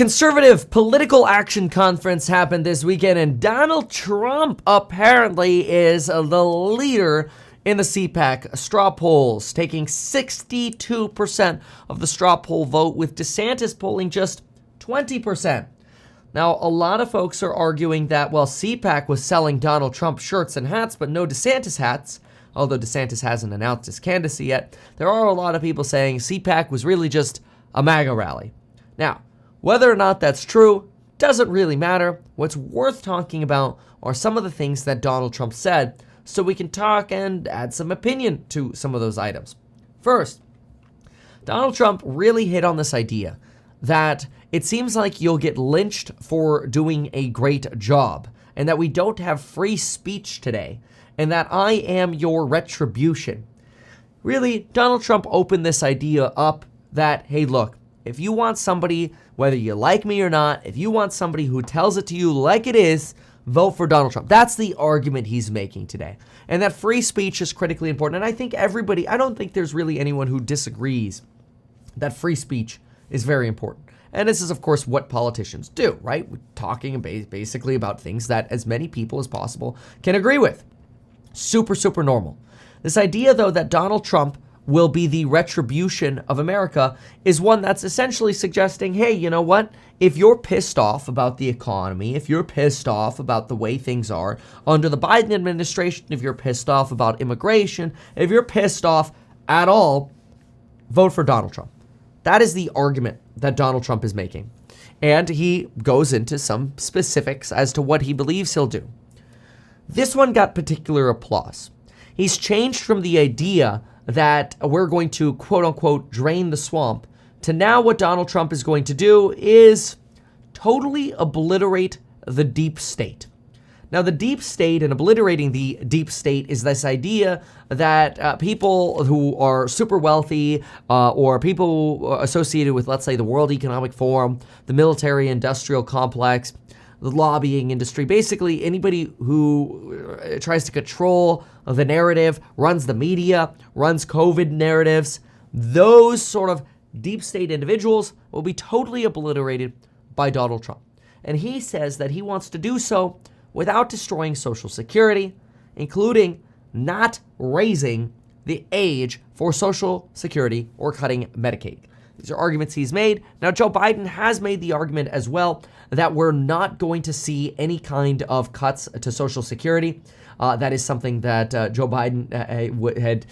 Conservative Political Action Conference happened this weekend, and Donald Trump apparently is the leader in the CPAC straw polls, taking 62% of the straw poll vote, with DeSantis polling just 20%. Now, a lot of folks are arguing that, well, CPAC was selling Donald Trump shirts and hats, but no DeSantis hats. Although DeSantis hasn't announced his candidacy yet, there are a lot of people saying CPAC was really just a MAGA rally. Now, whether or not that's true doesn't really matter. What's worth talking about are some of the things that Donald Trump said, so we can talk and add some opinion to some of those items. First, Donald Trump really hit on this idea that it seems like you'll get lynched for doing a great job, and that we don't have free speech today, and that I am your retribution. Really, Donald Trump opened this idea up that, hey, look, if you want somebody, whether you like me or not, if you want somebody who tells it to you like it is, vote for Donald Trump. That's the argument he's making today. And that free speech is critically important. And I think I don't think there's really anyone who disagrees that free speech is very important. And this is, of course, what politicians do, right? We're talking basically about things that as many people as possible can agree with. Super, super normal. This idea, though, that Donald Trump will be the retribution of America is one that's essentially suggesting, hey, you know what? If you're pissed off about the economy, if you're pissed off about the way things are under the Biden administration, if you're pissed off about immigration, if you're pissed off at all, vote for Donald Trump. That is the argument that Donald Trump is making. And he goes into some specifics as to what he believes he'll do. This one got particular applause. He's changed from the idea that we're going to, quote unquote, drain the swamp, to now what Donald Trump is going to do is totally obliterate the deep state. Now, the deep state and obliterating the deep state is this idea that people who are super wealthy or people associated with, let's say, the World Economic Forum, the military-industrial complex, the lobbying industry, basically anybody who tries to control the narrative, runs the media, runs COVID narratives, those sort of deep state individuals will be totally obliterated by Donald Trump. And he says that he wants to do so without destroying Social Security, including not raising the age for Social Security or cutting Medicaid. These are arguments he's made. Now, Joe Biden has made the argument as well that we're not going to see any kind of cuts to Social Security. That is something that Joe Biden had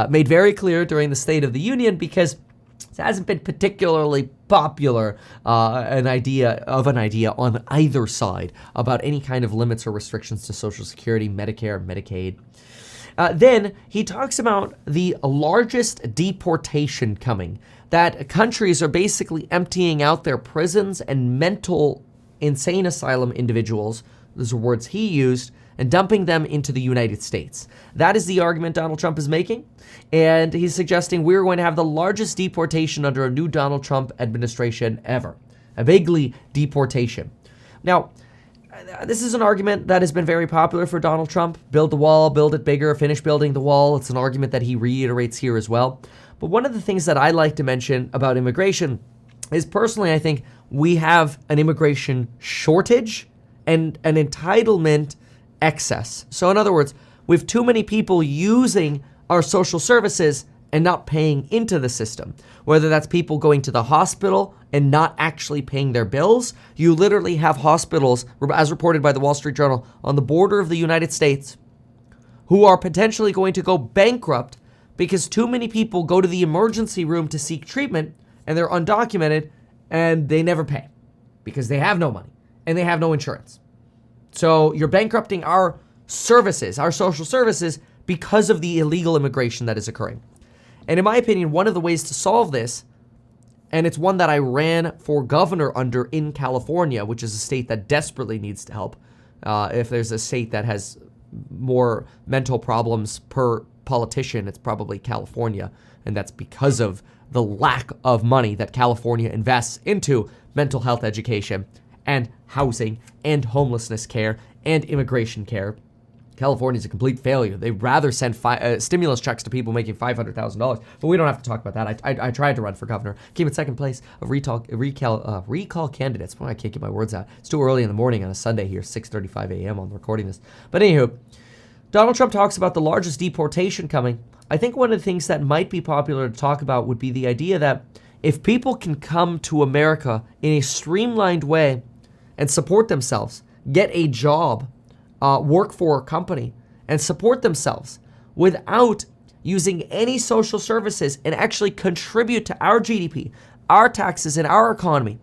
made very clear during the State of the Union, because it hasn't been particularly popular, an idea on either side about any kind of limits or restrictions to Social Security, Medicare, Medicaid. Then he talks about the largest deportation coming, that countries are basically emptying out their prisons and mental insane asylum individuals, those are words he used, and dumping them into the United States. That is the argument Donald Trump is making, and he's suggesting we're going to have the largest deportation under a new Donald Trump administration ever, a bigly deportation. Now, this is an argument that has been very popular for Donald Trump. Build the wall, build it bigger, finish building the wall. It's an argument that he reiterates here as well. But one of the things that I like to mention about immigration is, personally, I think we have an immigration shortage and an entitlement excess. So in other words, we have too many people using our social services and not paying into the system. Whether that's people going to the hospital and not actually paying their bills. You literally have hospitals, as reported by the Wall Street Journal, on the border of the United States who are potentially going to go bankrupt because too many people go to the emergency room to seek treatment and they're undocumented and they never pay because they have no money and they have no insurance. So you're bankrupting our services, our social services, because of the illegal immigration that is occurring. And in my opinion, one of the ways to solve this, and it's one that I ran for governor under in California, which is a state that desperately needs to help. If there's a state that has more mental problems per politician, it's probably California. And that's because of the lack of money that California invests into mental health education and housing and homelessness care and immigration care. California's a complete failure. They'd rather send stimulus checks to people making $500,000. But we don't have to talk about that. I tried to run for governor. Came in second place of recall candidates. Well, I can't get my words out. It's too early in the morning on a Sunday here, 6:35 a.m. on recording this. But anywho, Donald Trump talks about the largest deportation coming. I think one of the things that might be popular to talk about would be the idea that if people can come to America in a streamlined way and support themselves, get a job, work for a company, and support themselves without using any social services and actually contribute to our GDP, our taxes, and our economy,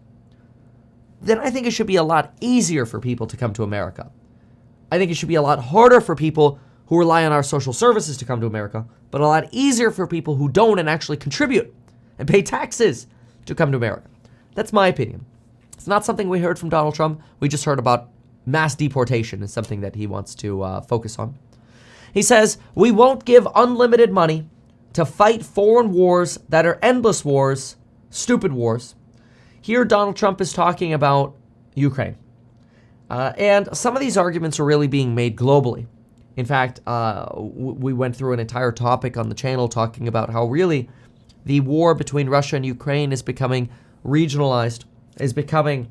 then I think it should be a lot easier for people to come to America. I think it should be a lot harder for people who rely on our social services to come to America, but a lot easier for people who don't and actually contribute and pay taxes to come to America. That's my opinion. It's not something we heard from Donald Trump. We just heard about mass deportation is something that he wants to focus on. He says, we won't give unlimited money to fight foreign wars that are endless wars, stupid wars. Here, Donald Trump is talking about Ukraine. And some of these arguments are really being made globally. In fact, we went through an entire topic on the channel talking about how really the war between Russia and Ukraine is becoming regionalized, is becoming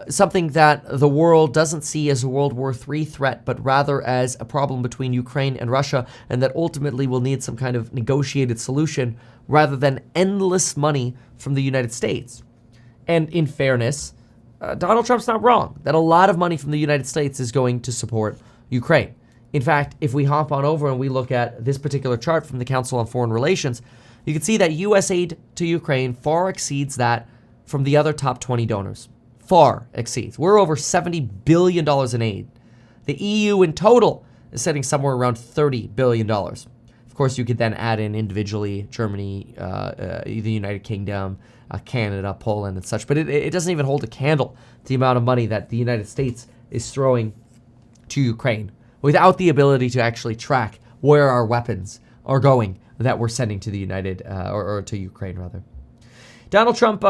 something that the world doesn't see as a World War III threat, but rather as a problem between Ukraine and Russia, and that ultimately will need some kind of negotiated solution rather than endless money from the United States. And in fairness, Donald Trump's not wrong that a lot of money from the United States is going to support Ukraine. In fact, if we hop on over and we look at this particular chart from the Council on Foreign Relations, you can see that U.S. aid to Ukraine far exceeds that from the other top 20 donors. Far exceeds. We're over $70 billion in aid. The EU in total is sitting somewhere around $30 billion. Of course, you could then add in individually Germany, the United Kingdom, Canada, Poland, and such. But it doesn't even hold a candle to the amount of money that the United States is throwing to Ukraine without the ability to actually track where our weapons are going that we're sending to the or to Ukraine, rather. Donald Trump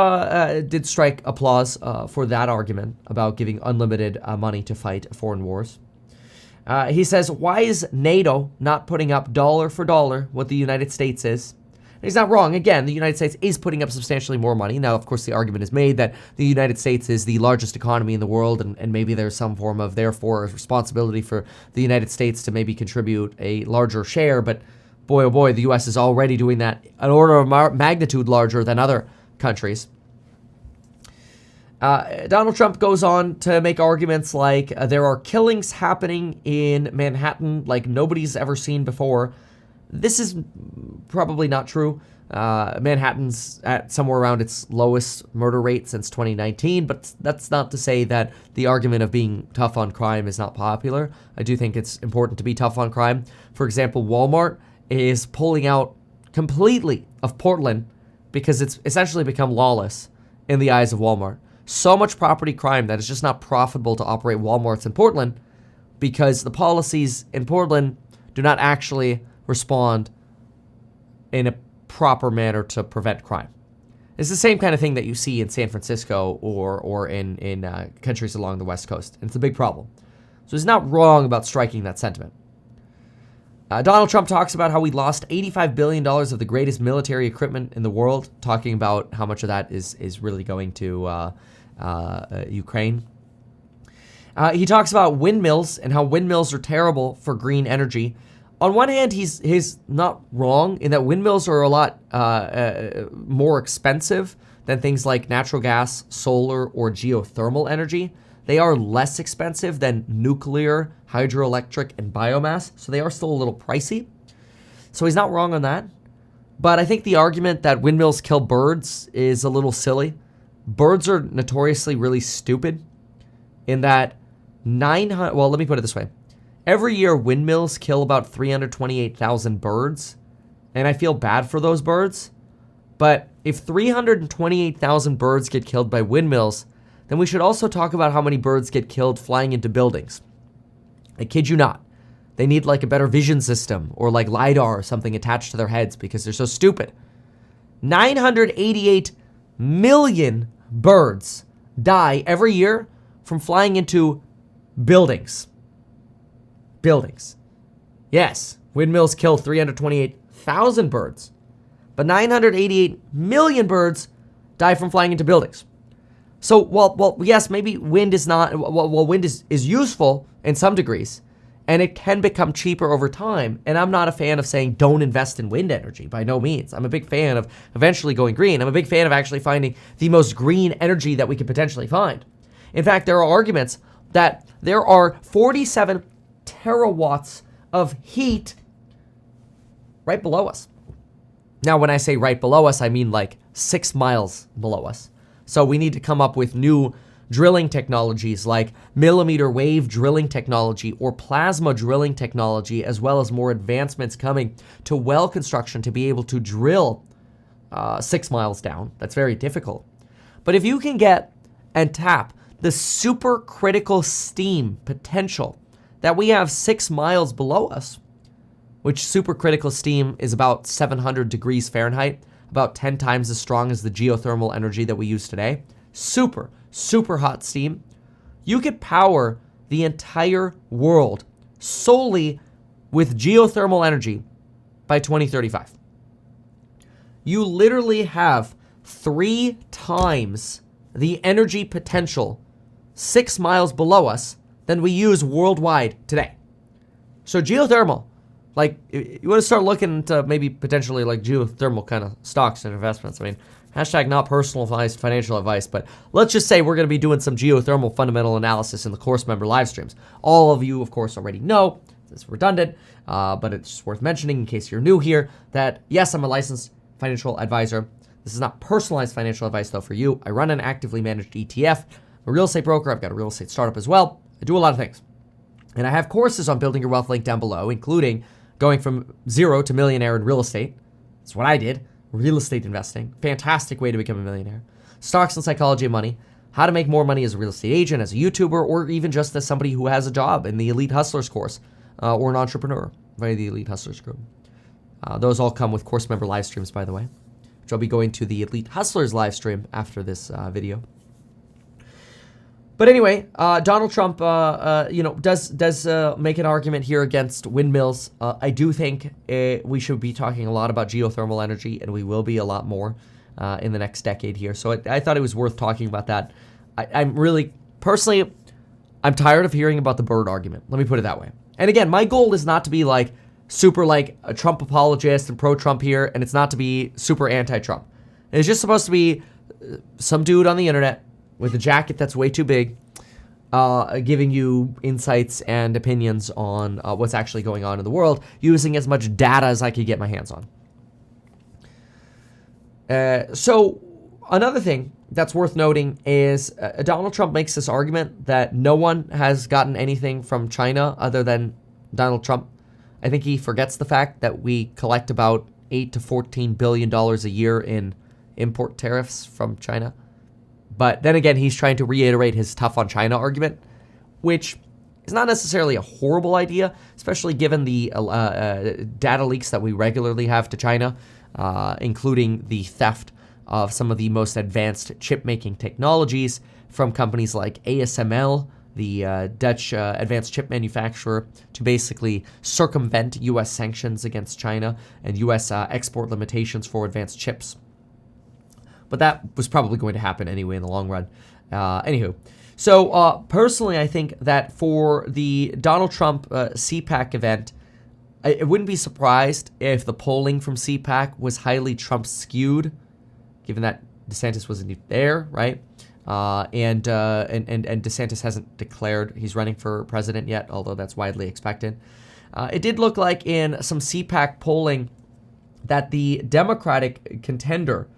did strike applause for that argument about giving unlimited money to fight foreign wars. He says, why is NATO not putting up dollar for dollar what the United States is? And he's not wrong. Again, the United States is putting up substantially more money. Now, of course, the argument is made that the United States is the largest economy in the world, and maybe there's some form of, therefore, responsibility for the United States to maybe contribute a larger share. But boy, oh boy, the U.S. is already doing that an order of magnitude larger than other countries. Donald Trump goes on to make arguments like there are killings happening in Manhattan like nobody's ever seen before. This is probably not true. Manhattan's at somewhere around its lowest murder rate since 2019, but that's not to say that the argument of being tough on crime is not popular. I do think it's important to be tough on crime. For example, Walmart is pulling out completely of Portland because it's essentially become lawless in the eyes of Walmart. So much property crime that it's just not profitable to operate Walmarts in Portland because the policies in Portland do not actually respond in a proper manner to prevent crime. It's the same kind of thing that you see in San Francisco or in countries along the West Coast, and it's a big problem. So he's not wrong about striking that sentiment. Donald Trump talks about how we lost $85 billion of the greatest military equipment in the world, talking about how much of that is really going to Ukraine. He talks about windmills and how windmills are terrible for green energy. On one hand, he's not wrong in that windmills are a lot more expensive than things like natural gas, solar, or geothermal energy. They are less expensive than nuclear, hydroelectric, and biomass, so they are still a little pricey. So he's not wrong on that. But I think the argument that windmills kill birds is a little silly. Birds are notoriously really stupid in that let me put it this way. Every year, windmills kill about 328,000 birds, and I feel bad for those birds. But if 328,000 birds get killed by windmills, then we should also talk about how many birds get killed flying into buildings. I kid you not. They need like a better vision system or like LiDAR or something attached to their heads because they're so stupid. 988 million birds die every year from flying into buildings. buildings. Yes, windmills kill 328,000 birds, but 988 million birds die from flying into buildings. So while yes, maybe wind is not, wind is useful in some degrees, and it can become cheaper over time. And I'm not a fan of saying don't invest in wind energy, by no means. I'm a big fan of eventually going green. I'm a big fan of actually finding the most green energy that we could potentially find. In fact, there are arguments that there are 47 terawatts of heat right below us. Now, when I say right below us, I mean like 6 miles below us. So we need to come up with new drilling technologies like millimeter wave drilling technology or plasma drilling technology, as well as more advancements coming to well construction to be able to drill 6 miles down. That's very difficult. But if you can get and tap the supercritical steam potential that we have 6 miles below us, which supercritical steam is about 700 degrees Fahrenheit, about 10 times as strong as the geothermal energy that we use today. Super hot steam. You could power the entire world solely with geothermal energy by 2035. You literally have 3 times the energy potential 6 miles below us than we use worldwide today. So geothermal, like, you want to start looking into maybe potentially like geothermal kind of stocks and investments. I mean, hashtag not personalized financial advice, but let's just say we're going to be doing some geothermal fundamental analysis in the course member live streams. All of you, of course, already know, it's redundant, but it's worth mentioning in case you're new here, that yes, I'm a licensed financial advisor. This is not personalized financial advice, though, for you. I run an actively managed ETF. I'm a real estate broker. I've got a real estate startup as well. I do a lot of things. And I have courses on building your wealth linked down below, including going from zero to millionaire in real estate. That's what I did. Real estate investing. Fantastic way to become a millionaire. Stocks and psychology of money. How to make more money as a real estate agent, as a YouTuber, or even just as somebody who has a job in the Elite Hustlers course, or an entrepreneur via the Elite Hustlers group. Those all come with course member live streams, by the way, which I'll be going to the Elite Hustlers live stream after this video. But anyway, Donald Trump, does make an argument here against windmills. I do think we should be talking a lot about geothermal energy, and we will be a lot more in the next decade here. So I thought it was worth talking about that. I'm really, personally, I'm tired of hearing about the bird argument. Let me put it that way. And again, my goal is not to be like super like a Trump apologist and pro-Trump here, and it's not to be super anti-Trump. It's just supposed to be some dude on the internet with a jacket that's way too big, giving you insights and opinions on what's actually going on in the world, using as much data as I could get my hands on. So another thing that's worth noting is Donald Trump makes this argument that no one has gotten anything from China other than Donald Trump. I think he forgets the fact that we collect about $8 to $14 billion a year in import tariffs from China. But then again, he's trying to reiterate his tough on China argument, which is not necessarily a horrible idea, especially given the data leaks that we regularly have to China, including the theft of some of the most advanced chip-making technologies from companies like ASML, the Dutch advanced chip manufacturer, to basically circumvent U.S. sanctions against China and U.S. export limitations for advanced chips. But that was probably going to happen anyway in the long run. Anywho, so personally, I think that for the Donald Trump CPAC event, I wouldn't be surprised if the polling from CPAC was highly Trump skewed, given that DeSantis wasn't there, right? And DeSantis hasn't declared he's running for president yet, although that's widely expected. It did look like in some CPAC polling that the Democratic contender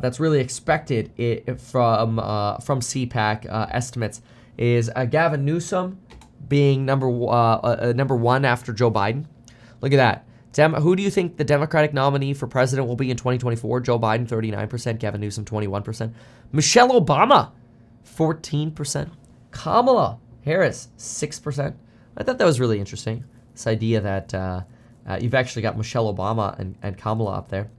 that's really expected from CPAC estimates is Gavin Newsom being number one after Joe Biden. Look at that. Who do you think the Democratic nominee for president will be in 2024? Joe Biden, 39%. Gavin Newsom, 21%. Michelle Obama, 14%. Kamala Harris, 6%. I thought that was really interesting, this idea that you've actually got Michelle Obama and Kamala up there.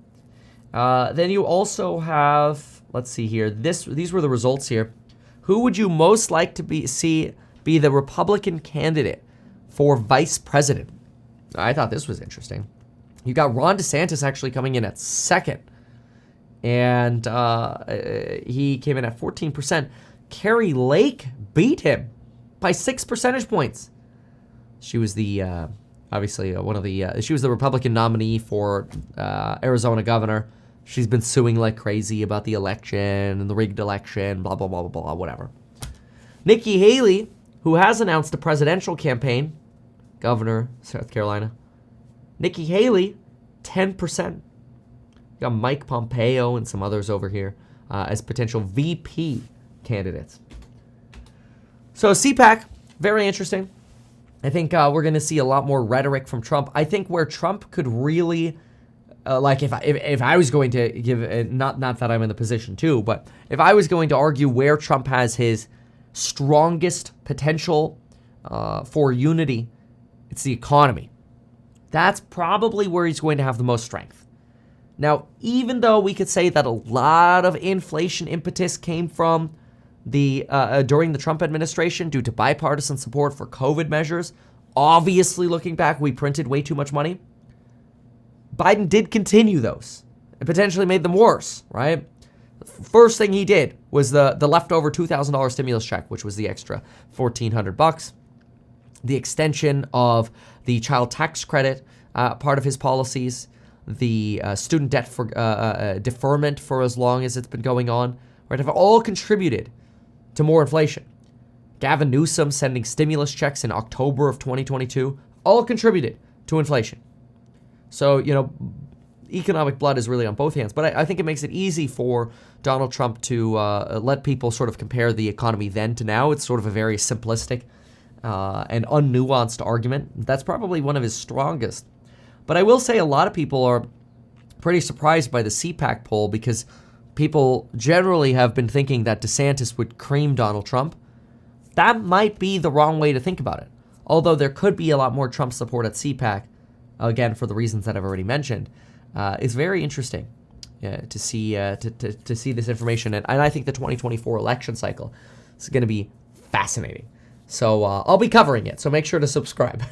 Then you also have, let's see here, these were the results here. Who would you most like to see be the Republican candidate for vice president. I thought this was interesting. You got Ron DeSantis actually coming in at second, and he came in at 14%. Carrie Lake beat him by 6 percentage points. She was the obviously one of the she was the Republican nominee for Arizona governor. She's been suing like crazy about the election and the rigged election, blah blah blah blah blah, whatever. Nikki Haley, who has announced a presidential campaign, governor, South Carolina. Nikki Haley, 10%. You got Mike Pompeo and some others over here as potential VP candidates. So CPAC, very interesting. I think we're going to see a lot more rhetoric from Trump. I think where Trump could really, like if I was going to give, not that I'm in the position to, but if I was going to argue where Trump has his strongest potential for unity, it's the economy. That's probably where he's going to have the most strength. Now, even though we could say that a lot of inflation impetus came from the during the Trump administration due to bipartisan support for COVID measures, obviously looking back, we printed way too much money. Biden did continue those and potentially made them worse, right? First thing he did was the leftover $2,000 stimulus check, which was the extra $1,400. The extension of the child tax credit, part of his policies, the student debt for deferment for as long as it's been going on, right, have all contributed to more inflation. Gavin Newsom sending stimulus checks in October of 2022, all contributed to inflation. So, economic blood is really on both hands. But I think it makes it easy for Donald Trump to let people sort of compare the economy then to now. It's sort of a very simplistic and unnuanced argument. That's probably one of his strongest. But I will say a lot of people are pretty surprised by the CPAC poll because people generally have been thinking that DeSantis would cream Donald Trump. That might be the wrong way to think about it. Although there could be a lot more Trump support at CPAC, again, for the reasons that I've already mentioned. It's very interesting to see this information. And I think the 2024 election cycle is going to be fascinating. So I'll be covering it. So make sure to subscribe.